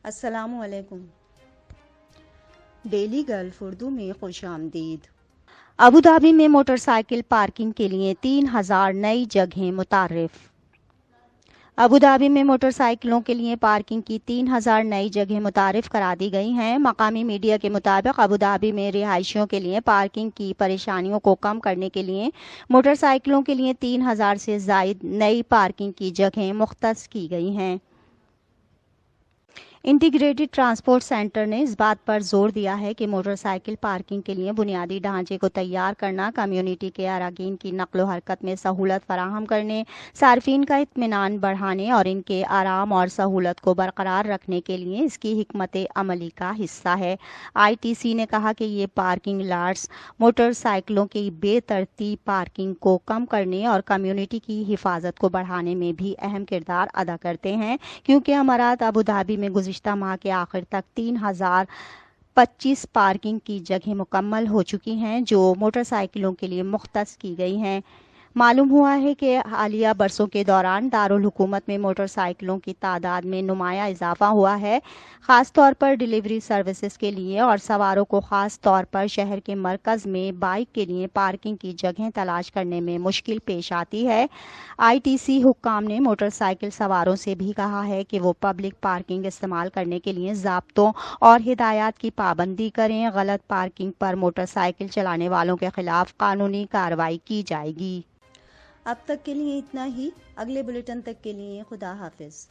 السلام علیکم۔ Daily golf Urdu میں خوش آمدید۔ ابوظہبی میں موٹر سائیکل پارکنگ کے لیے 3000 نئی جگہیں متعارف۔ ابوظہبی میں موٹر سائیکلوں کے لیے پارکنگ کی 3000 نئی جگہیں متعارف کرا دی گئی ہیں۔ مقامی میڈیا کے مطابق ابوظہبی میں رہائشیوں کے لیے پارکنگ کی پریشانیوں کو کم کرنے کے لیے موٹر سائیکلوں کے لیے 3000 سے زائد نئی پارکنگ کی جگہیں مختص کی گئی ہیں۔ انٹیگریٹڈ ٹرانسپورٹ سینٹر نے اس بات پر زور دیا ہے کہ موٹر سائیکل پارکنگ کے لیے بنیادی ڈھانچے کو تیار کرنا، کمیونٹی کے اراکین کی نقل و حرکت میں سہولت فراہم کرنے، صارفین کا اطمینان بڑھانے اور ان کے آرام اور سہولت کو برقرار رکھنے کے لیے اس کی حکمت عملی کا حصہ ہے۔ آئی ٹی سی نے کہا کہ یہ پارکنگ لاٹس موٹر سائیکلوں کی بے ترتیب پارکنگ کو کم کرنے اور کمیونٹی کی حفاظت کو بڑھانے میں بھی اہم کردار ادا کرتے ہیں، کیونکہ امارات ابوظہبی میں گزشتہ ماہ کے آخر تک 3025 پارکنگ کی جگہیں مکمل ہو چکی ہیں جو موٹر سائیکلوں کے لیے مختص کی گئی ہیں۔ معلوم ہوا ہے کہ حالیہ برسوں کے دوران دارالحکومت میں موٹر سائیکلوں کی تعداد میں نمایاں اضافہ ہوا ہے، خاص طور پر ڈیلیوری سروسز کے لیے، اور سواروں کو خاص طور پر شہر کے مرکز میں بائک کے لیے پارکنگ کی جگہیں تلاش کرنے میں مشکل پیش آتی ہے۔ آئی ٹی سی حکام نے موٹر سائیکل سواروں سے بھی کہا ہے کہ وہ پبلک پارکنگ استعمال کرنے کے لیے ضابطوں اور ہدایات کی پابندی کریں۔ غلط پارکنگ پر موٹر سائیکل چلانے والوں کے خلاف قانونی کارروائی کی جائے گی۔ اب تک کے لیے اتنا ہی۔ اگلے بلیٹن تک کے لیے خدا حافظ۔